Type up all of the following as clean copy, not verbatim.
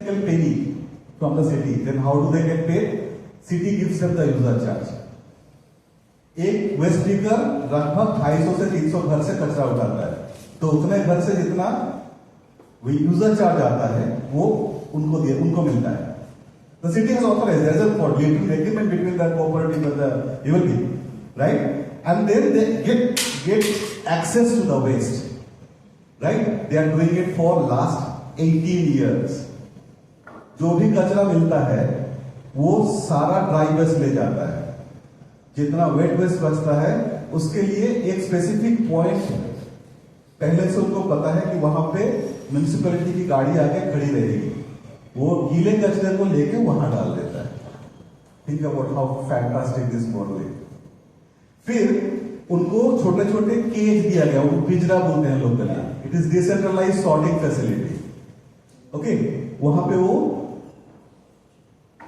penny from the city, then how do they get paid? City gives them the user charge. एक waste picker लगभग 250 से 300 घर से कचरा उठाता है, तो उतने घर से जितना यूजर चार्ज आता है वो उनको मिलता है. The city has authorized, there is a agreement between the cooperative and the ULB, right? And then they get access to the waste, right? They are doing it for last 18 years. जो भी कचरा मिलता है वो सारा dry waste ले जाता है. जितना वेट वेस्ट बचता है उसके लिए एक स्पेसिफिक पॉइंट पहले से उनको पता है कि वहां पे म्युनिसिपैलिटी की गाड़ी आके खड़ी रहेगी, वो गीले कचरे को लेके वहां डाल देता है. Think about how fantastic this model is. फिर उनको छोटे छोटे केज दिया गया, उनको पिंजरा बोलते हैं locally. It is decentralise sorting facility. Okay, वहां पे वो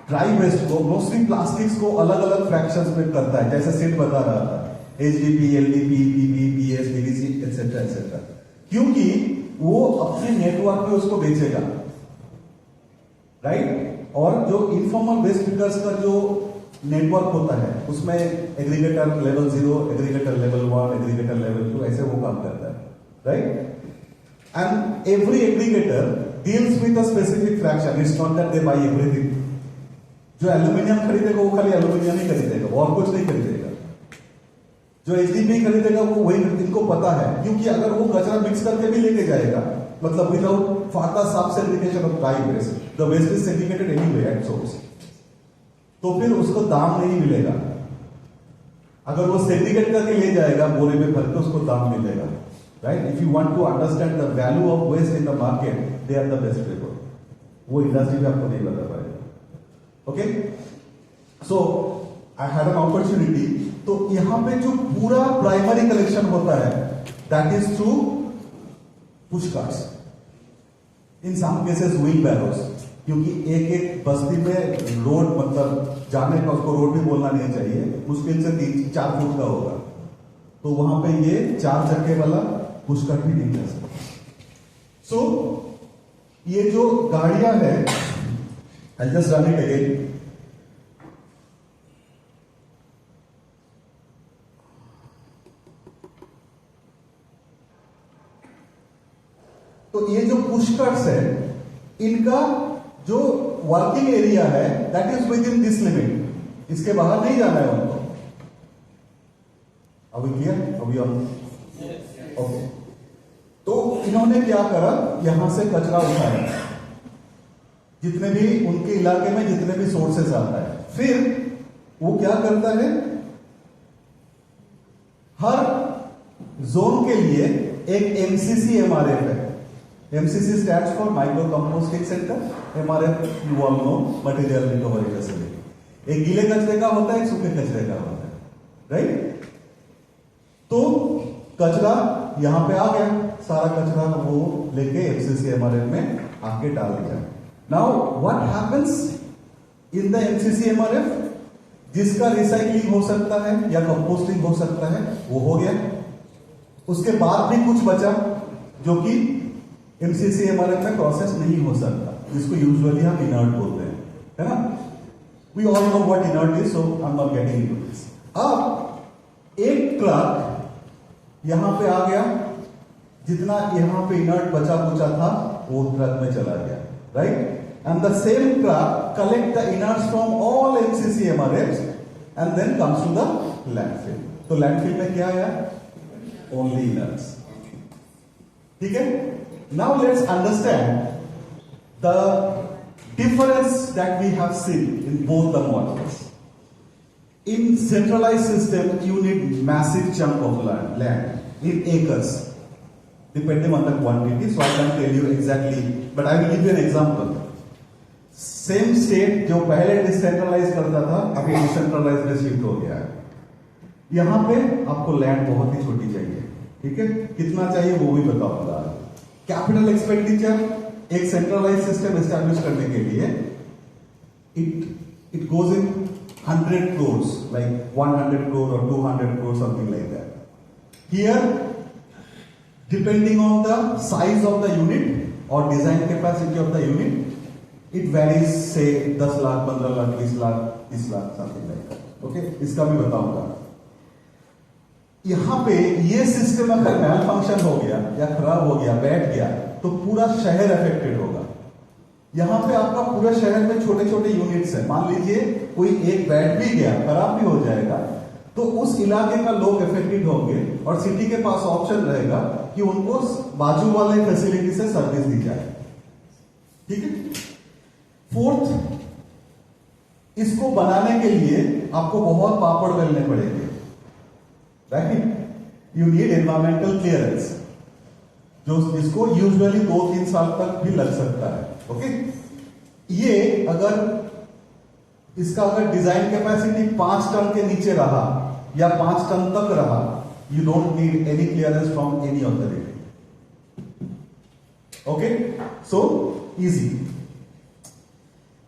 ड्राई वेस्ट को, मोस्टली प्लास्टिक्स को अलग अलग फ्रैक्शंस में करता है, जैसे सेट बता रहा था, HDP, LDP, PP, PS, DVC etcetera etcetera. क्योंकि वो अपने नेटवर्क पे उसको बेचेगा, राइट? और जो इनफॉर्मल वेस्ट पिकर्स का जो नेटवर्क होता है उसमें aggregator level 0, aggregator level 1, aggregator level 2, ऐसे वो काम करता है, right? And every aggregator deals with a specific fraction. It's not that they buy everything. जो एल्यूमिनियम खरीदेगा वो खाली एल्यूमिनियम ही खरीदेगा, और कुछ नहीं खरीदेगा. जो एचडीपी खरीदेगा वो वही, इनको पता है. क्योंकि अगर वो कचरा मिक्स करके भी लेके जाएगा, मतलब विदाउट फाटा साफ segregation of dry waste, the waste is segregated anyway at source, तो फिर उसको दाम नहीं मिलेगा. अगर वो सेग्रीगेट करके ले जाएगा बोरे में भर के, उसको दाम मिलेगा, right? If you want to understand the value of waste in the market, they are the best people. वो इंडस्ट्री में आपको नहीं बता पाएगा. Okay, so I had an opportunity. तो यहां पे जो पूरा प्राइमरी कलेक्शन होता है that is through push carts, in some cases wheelbarrows. क्योंकि एक एक बस्ती में रोड, मतलब जाने का, उसको रोड भी बोलना नहीं चाहिए, मुश्किल से 3-4 फुट का होगा, तो वहां पे ये 4 चक्के वाला पुश कार्ट भी नहीं जा सकता. सो ये जो गाड़ियां हैं, I'll just run it again. तो ये जो पुश कार्ट्स है, इनका जो वर्किंग एरिया है that is with in this limit. इसके बाहर नहीं जाना है उनको. अभी क्लियर? अभी हम ओके. तो इन्होंने क्या करा, यहां से कचरा उठाया, जितने भी उनके इलाके में जितने भी सोर्सेस आता है. फिर वो क्या करता है, हर जोन के लिए एक एमसीसी एमआरएफ है. MCC stands for micro composting centre. MRF you all know, material recovery facility. एक गीले कचरे का होता है, एक सूखे कचरे का होता है, राइट? तो कचरा यहां पे आ गया, सारा कचरा वो लेके एमसीसी एमआरएफ में आके डाल दिया. Now, what happens in the MCC MRF? जिसका रिसाइकलिंग हो सकता है या कंपोस्टिंग हो सकता है, वो हो गया. उसके बाद भी कुछ बचा जो कि MCC MRF में प्रोसेस नहीं हो सकता, जिसको यूजुअली हम इनर्ट बोलते हैं, है ना? We all know what inert is, so I'm not getting into this. अब एक ट्रक यहां पे आ गया, जितना यहां पे इनर्ट बचा कुचा था वो ट्रक में चला गया, right? And the same truck collect the inerts from all MCC MRFs and then comes to the landfill. तो landfill में क्या आया? Only inerts. ठीक है? Now let's understand the difference that we have seen in both the models. In centralized system, you need massive chunk of land in acres, depending on the quantity. So I can't tell you exactly, but I will give you an example. Same state जो पहले decentralise करता था, अभी decentralise में shift हो गया है. यहां पे आपको लैंड बहुत ही छोटी चाहिए, ठीक है? कितना चाहिए वो भी बताऊंगा. कैपिटल एक्सपेंडिचर एक सेंट्रलाइज सिस्टम एस्टैब्लिश करने के लिए it goes in 100 crores, like 100 crore or 200 crore, something like that. Here, depending on the size of the unit or design capacity of the unit, it varies से 10 lakh, 15 lakh, 20 lakh, 30 lakh, something like. Okay, इसका भी बताऊंगा। यहां पे ये सिस्टम अगर मैल function हो गया या खराब हो गया, बैठ गया, तो पूरा शहर अफेक्टेड होगा। यहां पे आपका पूरे शहर में छोटे छोटे यूनिट्स है। मान लीजिए कोई एक बैठ भी गया, खराब भी हो जाएगा, तो उस इलाके का लोग अफेक्टेड होंगे और सिटी के पास ऑप्शन रहेगा कि उनको बाजू वाले फैसिलिटी से सर्विस दी जाए। ठीक है। फोर्थ, इसको बनाने के लिए आपको बहुत पापड़ बेलने पड़ेंगे, right? You need environmental clearance, जो जिसको यूजुअली 2-3 साल तक भी लग सकता है। ओके, ये अगर इसका अगर डिजाइन कैपेसिटी 5 टन के नीचे रहा या 5 टन तक रहा, you don't need any clearance from any authority. Okay, so easy.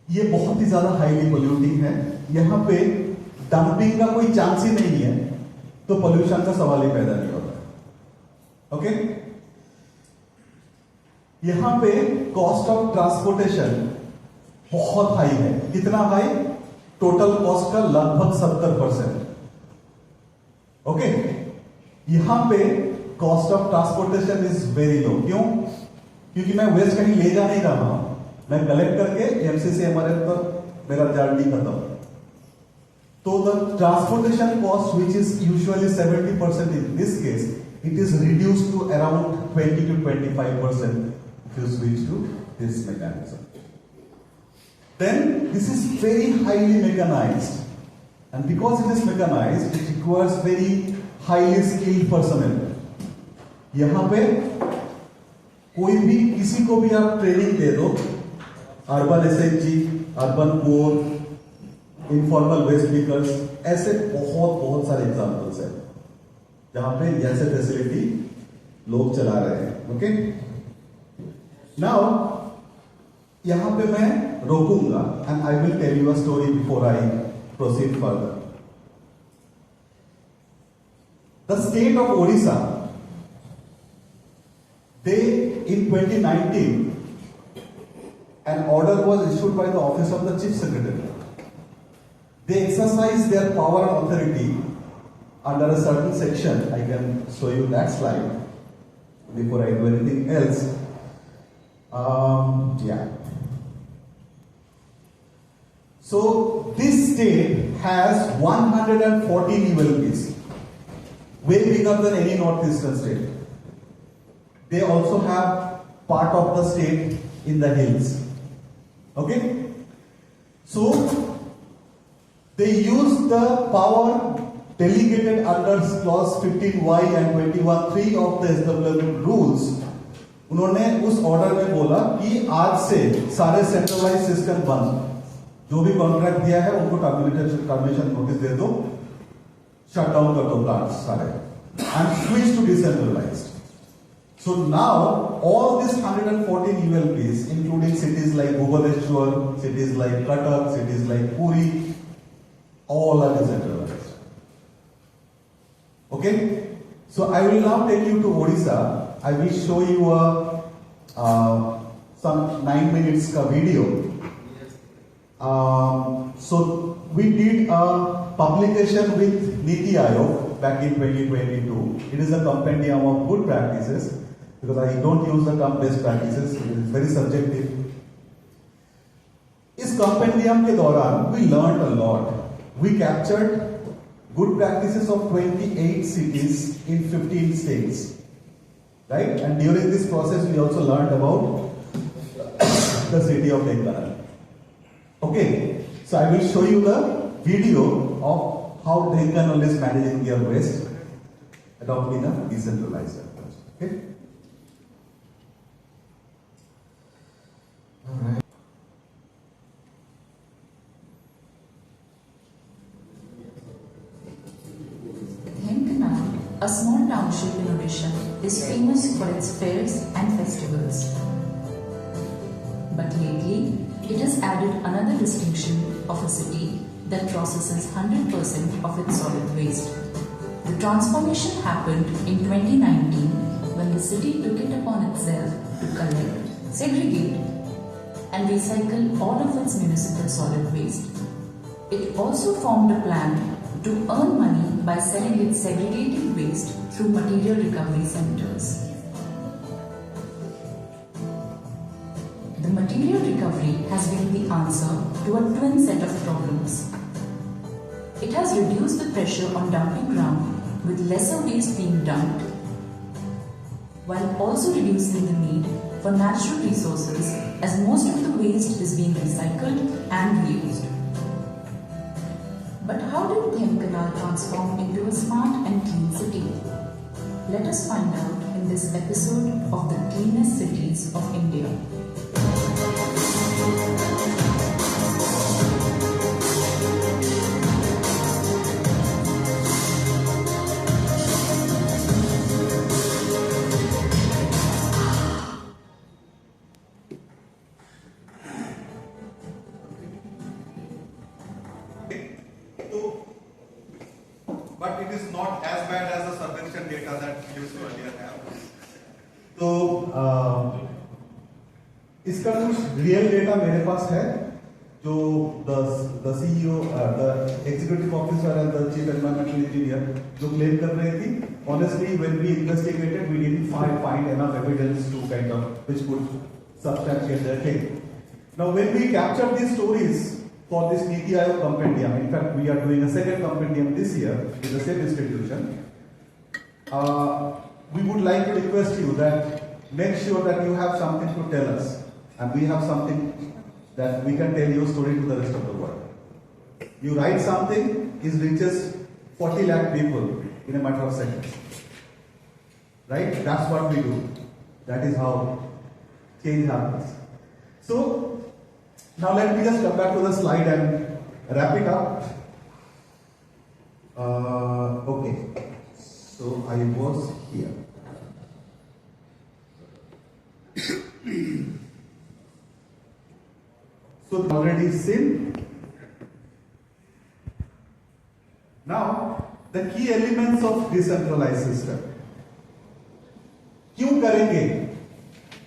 ये बहुत ही ज्यादा हाईली पोल्यूटिंग है। यहां पे डंपिंग का कोई चांस ही नहीं है, तो पोल्यूशन का सवाल ही पैदा नहीं होता। ओके, यहां पे कॉस्ट ऑफ ट्रांसपोर्टेशन बहुत हाई है। कितना हाई? टोटल कॉस्ट का लगभग 70%। ओके, यहां पे cost of transportation is very low. क्यों? क्योंकि मैं वेस्ट कहीं ले जा नहीं रहा हूं, मैं कलेक्ट करके एमसीसी एमआरएफ पर मेरा जर्नी खत्म। तो the transportation cost which is usually 70% in this case, it is reduced to around 20 to 25% if you switch to this mechanism. Then this is very highly mechanized, and because it is mechanized, it requires very highly skilled personnel. यहां पे कोई भी किसी को भी आप training दे दो, urban SHG, urban core, informal waste pickers, ऐसे बहुत बहुत सारे एग्जांपल्स हैं जहां पे ऐसे फैसिलिटी लोग चला रहे हैं। ओके, नाउ यहां पे मैं रोकूंगा and I will tell you a story before I proceed further. The state of Odisha, they in 2019 an order was issued by the office of the chief secretary. They exercised their power and authority under a certain section. I can show you that slide before I do anything else. Yeah. So this state has 114 ULPs, way bigger than any northeastern state. They also have part of the state in the hills. Okay? So they use the power delegated under clause 15Y and 21(3) of the SWM rules. उन्होंने उस order में बोला कि आज से सारे centralise system बंद, जो भी कॉन्ट्रैक्ट दिया है उनको टर्मिनेशन नोटिस दे दो, शट डाउन कर दो प्लांट सारे, and switch to decentralised. So now all these 114 ULPs, including cities like Bhubaneswar, cities like Cuttack, cities like Puri, all are decentralized. Okay? So I will now take you to Odisha. I will show you some 9 minutes ka video. So we did a publication with Niti Aayog back in 2022. It is a compendium of good practices. Because I don't use the term best practices, it is very subjective. इस compendium के दौरान we learned a lot. We captured good practices of 28 cities in 15 states, right? And during this process, we also learned about the city of Dhekana. Okay, so I will show you the video of how Dhekana is managing their waste, adopting a decentralized approach. Okay. A small township in Odisha is famous for its fairs and festivals. But lately, it has added another distinction of a city that processes 100% of its solid waste. The transformation happened in 2019 when the city took it upon itself to collect, segregate and recycle all of its municipal solid waste. It also formed a plan to earn money by selling its segregated waste through material recovery centers. The material recovery has been the answer to a twin set of problems. It has reduced the pressure on dumping ground with lesser waste being dumped, while also reducing the need for natural resources as most of the waste is being recycled and reused. But how did Dhenkanal transform into a smart and clean city? Let us find out in this episode of the Cleanest Cities of India. But it is not as bad as the subvention data that we used to earlier have. तो इसका कुछ real data मेरे पास है जो the CEO, the executive officer and the chief environmental engineer जो claim कर रहे थी. Honestly, when we investigated, we didn't find enough evidence to kind of which could substantiate their claim. Now, when we captured these stories for this Niti Aayog compendium, in fact, we are doing a second compendium this year with the same institution. We would like to request you that make sure that you have something to tell us, and we have something that we can tell your story to the rest of the world. You write something, it reaches 40 lakh people in a matter of seconds. Right? That's what we do. That is how change happens. So, now let me just come back to the slide and wrap it up. Okay. So I was here. So already seen. Now the key elements of decentralized system. क्यों करेंगे?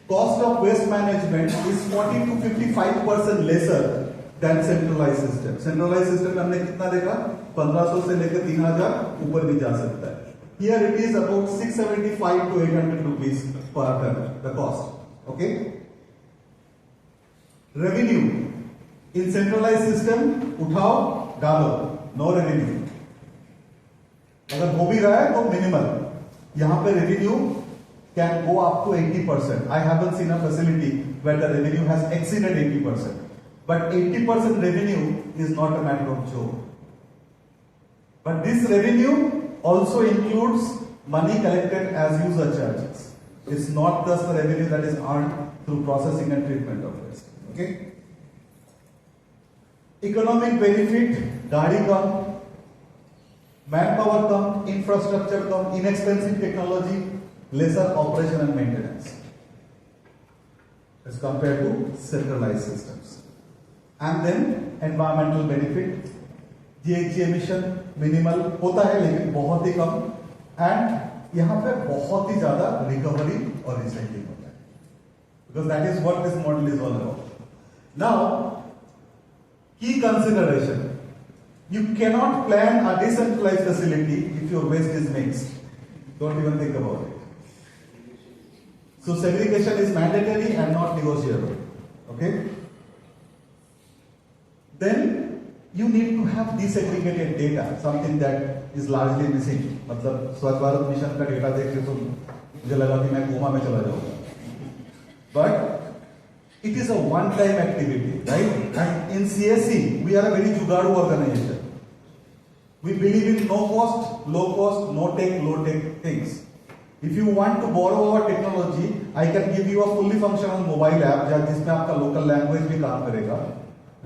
Cost of waste management is 40 to 55% lesser than centralized system. Centralized system में हमने कितना देखा? 1500 से लेकर 3000 ऊपर भी जा सकता है. Here it is about 675 to 800 rupees per ton, the cost. Okay? Revenue in centralized system उठाओ डालो, no revenue. अगर हो भी रहा है तो मिनिमल. यहाँ पे revenue can go up to 80%. I haven't seen a facility where the revenue has exceeded 80%. But 80% revenue is not a matter of joke. But this revenue also includes money collected as user charges. It's not just the revenue that is earned through processing and treatment of waste. Okay? Economic benefit, गाड़ी कम, manpower come, infrastructure come, inexpensive technology, lesser operation and maintenance as compared to centralized systems. And then environmental benefit, GHG emission minimal होता है लेकिन बहुत ही कम, and यहाँ पे बहुत ही ज़्यादा recovery और recycling होता है, because that is what this model is all about. Now, key consideration: you cannot plan a decentralized facility if your waste is mixed. Don't even think about it. So segregation is mandatory and not negotiable. Okay? Then you need to have desegregated data, something that is largely missing. मतलब स्वच्छ Bharat mission का data देख के तो मुझे लगा कि मैं कोमा में चला जाऊंगा. But it is a one-time activity, right? And in CSE, we are a very jugaadu organization. We believe in no cost, no tech, low tech things. If you want to borrow our technology, I can give you a fully functional mobile app जिसमें आपका local language भी काम करेगा.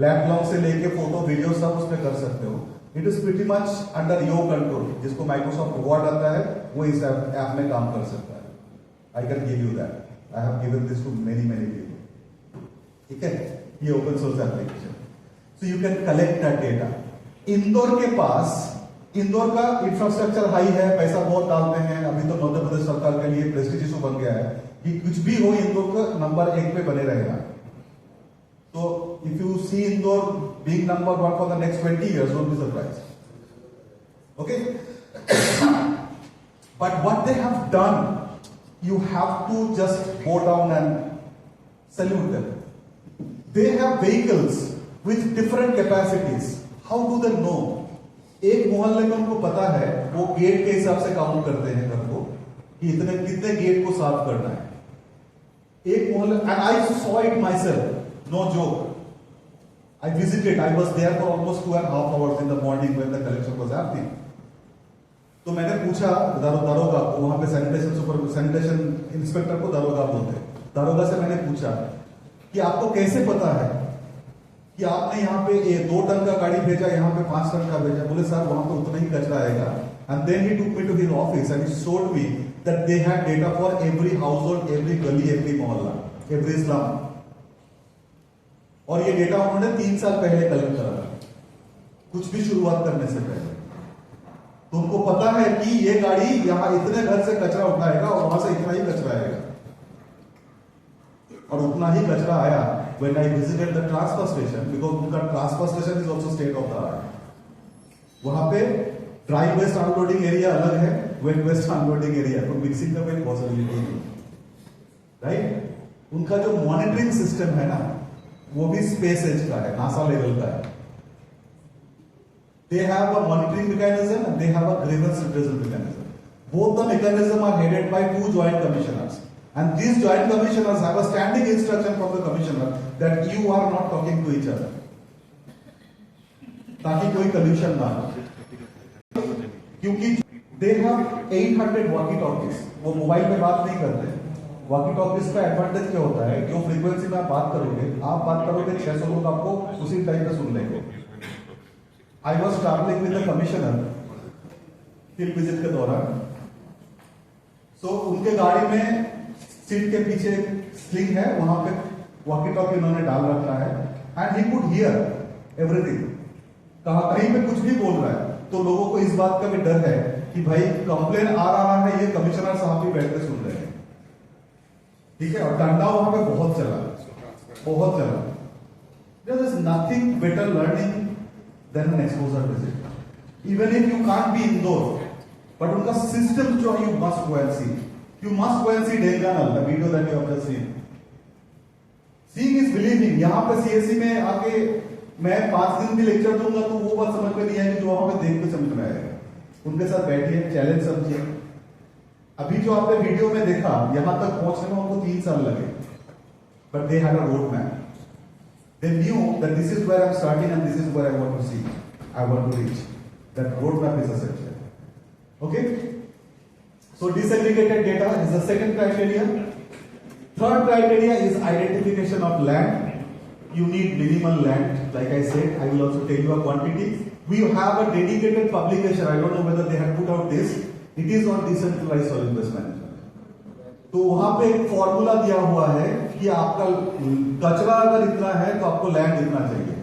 Laptop से लेके photo video सब उसमें कर सकते हो. It is pretty much under your control. जिसको Microsoft Word आता है वो इस ऐप में काम कर सकता है. I can give you that. I have given this to many people. ठीक है? ये open source application. So you can collect that data. Indore के पास इंदौर का इंफ्रास्ट्रक्चर हाई है, पैसा बहुत डालते हैं. अभी तो मध्य प्रदेश सरकार के लिए प्रेस्टीज इशू बन गया है कि कुछ भी हो इंदौर का नंबर 1 पे बने रहेगा. So if you see Indore being number one for the next 20 years, don't be surprised. Okay? But what they have done, you have to just go down and salute them. They have vehicles with different capacities. How do they know? एक मोहल्ले में उनको पता है, वो gate के हिसाब से काउंट करते हैं घर को कि इतने कितने गेट को साफ करना है. एक मोहल्ले, and I saw it myself. No joke. I visited. I was there for almost 2.5 hours in the morning when the collection was happening. तो मैंने पूछा दारोगा को, वहां पे सैनिटेशन इंस्पेक्टर को दारोगा बोलते हैं. दारोगा से मैंने पूछा कि आपको कैसे पता है कि आपने यहाँ पे 2 टन का गाड़ी भेजा, यहाँ पे 5 टन का भेजा. बोले सर वहां पे उतना ही कचरा आएगा. And then he took me to his office and he showed me that they had data for every household, every gully, every mohalla, every slum. और ये डेटा उन्होंने 3 साल पहले कलेक्ट करा था, कुछ भी शुरुआत करने से पहले. तो उनको पता है कि ये गाड़ी यहां इतने घर से कचरा उठाएगा और वहां से इतना ही कचरा आएगा. और उतना ही कचरा आया when I visited the transfer station, because उनका transfer station is also state of the art. वहां पे ड्राई वेस्ट अनलोडिंग एरिया अलग है, वेट वेस्ट अनलोडिंग एरिया, तो मिक्सिंग का कोई पॉसिबिलिटी नहीं. राइट? उनका जो मॉनिटरिंग सिस्टम है ना, वो भी स्पेस एज का है, नासा लेवल का है. They have a monitoring mechanism and they have a grievance redressal mechanism. Both the mechanisms are headed by 2 joint commissioners. And these joint commissioners have a standing instruction from the commissioner that you are not talking to each other. ताकि कोई collusion ना हो. क्योंकि they have 800 walkie talkies. वो mobile पे बात नहीं करते. वॉकी टॉकीज का एडवांटेज क्या होता है, जो फ्रीक्वेंसी में आप बात करोगे 600 लोग आपको उसी टाइम पे सुन लेंगे. I was travelling with the commissioner field visit के दौरान. सो उनके गाड़ी में सीट के पीछे स्लिंग है, वहां पे वॉकी टॉकी उन्होंने डाल रखा है. And he could hear everything. कहीं पे कुछ भी बोल रहा है तो लोगों को इस बात का भी डर है कि भाई कंप्लेन आ रहा है, ये कमिश्नर साहब भी बैठ के सुन रहे हैं. ठीक है? और डंडा वहां पे बहुत चला. There is nothing better learning than an exposure visit. Even if you can't be indoor, but उनका सिस्टम जो है you must go and see. You must go and see Denganal, the video that you have just seen. Seeing is believing. यहाँ पे CSC में आके मैं 5 दिन भी लेक्चर दूंगा तो वो बात समझ में नहीं आएगी जो वहां पे देख के समझ में आएगा. उनके साथ बैठिए, चैलेंज समझिए. अभी जो आपने वीडियो में देखा, यहां तक पहुंचने में उनको 3 साल लगे. But they had a road map. They knew that this is where I am starting and this is where I want to see, I want to reach. That road map is essential. Okay? So disaggregated data is the second criteria. Third criteria is identification of land. You need minimal land. Like I said, I will also tell you a quantity. We have a dedicated publication. I don't know whether they have put out this. It is on decentralized solid waste management. तो वहां पे एक formula दिया हुआ है कि आपका कचरा अगर इतना है तो आपको लैंड इतना चाहिए.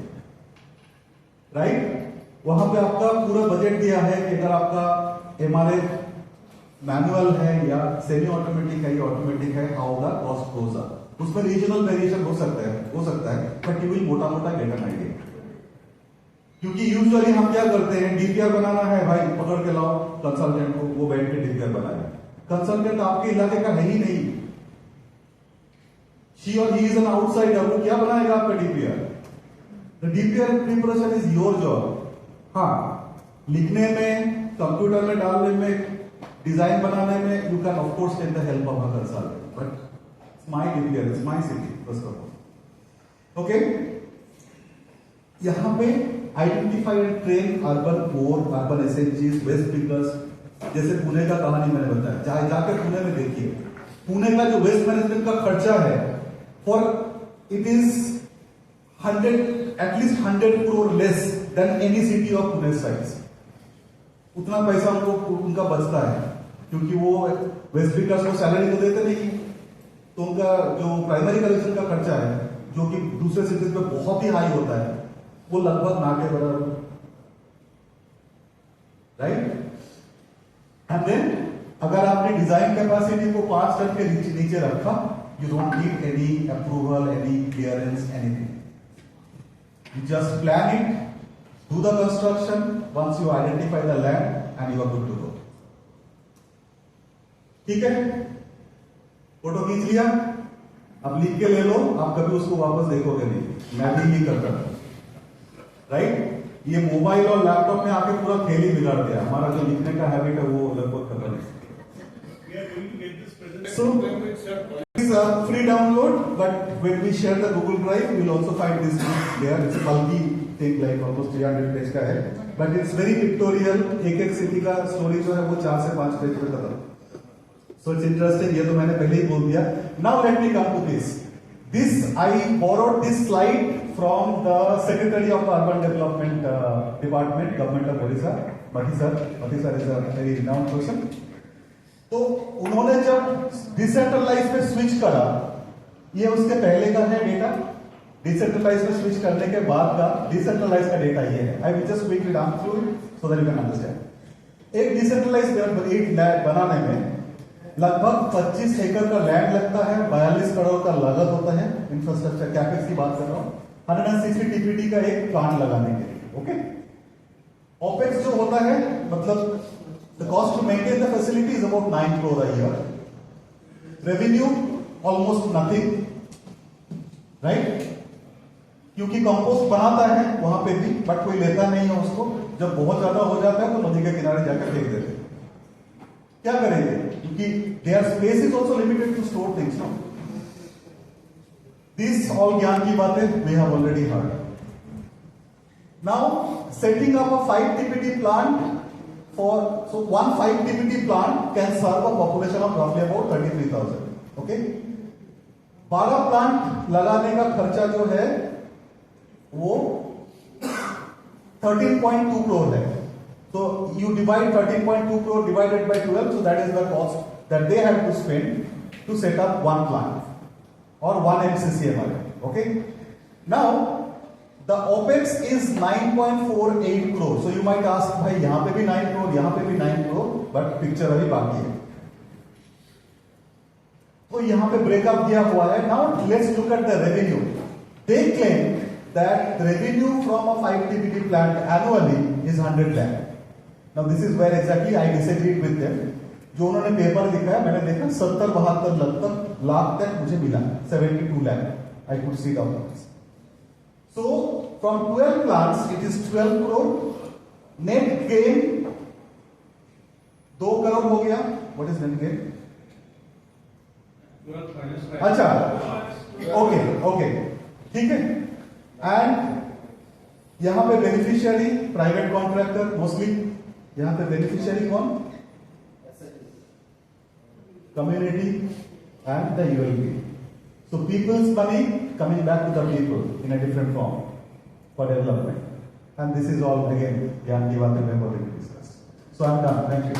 राइट? वहां पे आपका पूरा बजट दिया है कि अगर आपका एमआरएफ मैनुअल है या सेमी ऑटोमेटिक है या ऑटोमेटिक है, how the cost goes up. उसमें रीजनल वेरिएशन हो सकता है, बट यू विल मोटा गेट एन आइडिया. क्योंकि यूजुअली हम क्या करते हैं, डीपीआर बनाना है भाई, पकड़ के लाओ कंसल्टेंट को, वो बैठ के डीपीआर बनाएगा. कंसल्टेंट आपके इलाके का है ही नहीं. शी और ही इज एन आउटसाइडर. वो क्या बनाएगा आपका DPR? The DPR preparation is your job. हाँ, लिखने में, कंप्यूटर में डालने में, डिजाइन बनाने में you can of course take the help of a consultant, but my DPR, it's my city, first of all. Okay? यहां पे identify and train urban core, urban एसएचजीज, वेस्ट पिकर्स. जैसे पुणे का कहानी मैंने बताया, जाकर पुणे में देखिए, पुणे का जो वेस्ट मैनेजमेंट का खर्चा है, for it is 100 crore less than any city of Pune size. उतना पैसा उनका बचता है क्योंकि वो वेस्ट पिकर्स को सैलरी तो देते नहीं. तो उनका जो प्राइमरी कलेक्शन का खर्चा है, जो कि दूसरे सिटीज में बहुत ही हाई होता है, वो लगभग ना के बराबर. राइट? एंड देन अगर आपने डिजाइन कैपेसिटी को 5 टन के नीचे रखा, you don't need any approval, any clearance, anything. You just plan it, do the construction once you identify the land and you are good to go. ठीक है, photo खींच लिया, अब लिख के ले लो, आप कभी उसको वापस देखोगे नहीं, मैं भी नहीं करता, राइट? ये मोबाइल और लैपटॉप में आके पूरा खेल ही बिगाड़ दिया, हमारा जो लिखने का हैबिट है वो लगभग खत्म है. So it's a free download, but when we share the Google Drive, you will also find this book there. It's a bulky thing, like almost 300 page का है, but it's very pictorial. एक city का story जो है वो 4 से 5 page में खत्म. So it's interesting. ये तो मैंने पहले ही बोल दिया. Now let me come to this. I borrowed this slide from the Secretary of Urban Development Department, Government of Odisha, Mathi sir is a very renowned person. तो उन्होंने जब डिसेंट्रलाइज पे स्विच करा, ये उसके पहले का है डेटा, डिसेंट्रलाइज पे स्विच करने के बाद का डिसेंट्रलाइज का डेटा ये है. I will just quickly run through it so that you can understand. एक डिसेंट्रलाइज लैंड बनाने में लगभग 25 एकड़ का लैंड लगता है, 42 करोड़ का लागत होता है. इंफ्रास्ट्रक्चर कैपेक्स की बात कर रहा हूं, 160 टीपीटी का एक प्लांट लगाने के लिए. ओके, ओपेक्स जो होता है, मतलब the cost to maintain the facility is about 9 crore a year. Revenue almost nothing, right? क्योंकि कंपोस्ट बनाता है वहां पे भी, बट कोई लेता नहीं है उसको. जब बहुत ज्यादा हो जाता है तो नदी के किनारे जाकर फेंक देते हैं. क्या करेंगे? क्योंकि their space is also limited to store things. No? These all ज्ञान की बातें we have already heard. Now setting up a 5 TPD plant. So one 5 TPD plant can serve a population of roughly about 33,000. Okay, 12 plant लगाने का खर्चा जो है वो 13.2 करोड़ है. So you divide 13.2 crore divided by 12, so that is the cost that they have to spend to set up one plant or one MCCMR. Okay, now the OPEX is 9.48 crore. So you might ask, भाई यहाँ पे भी 9 crore, यहाँ पे भी 9 crore, but picture अभी बाकी है. तो यहाँ पे ब्रेकअप दिया हुआ है. Now let's look at the revenue. They claim that the revenue from a 5 TPD plant annually is 100 lakh. Now this is where exactly I disagreed with them. जो उन्होंने पेपर लिखा है, मैंने देखा 70-72 लाख तक मुझे मिला, 72 lakh. I could see down this. So from 12 plants, it is 12 crore. Net gain 2 crore हो गया. What is net gain? अच्छा, okay, ठीक है. एंड यहां पे बेनिफिशियरी प्राइवेट कॉन्ट्रैक्टर मोस्टली. यहां पे बेनिफिशियरी कौन? Community and the ULB. So people's money coming back to the people in a different form for development. And this is all again ज्ञान की बातें मैं already discussed. So I'm done. Thank you.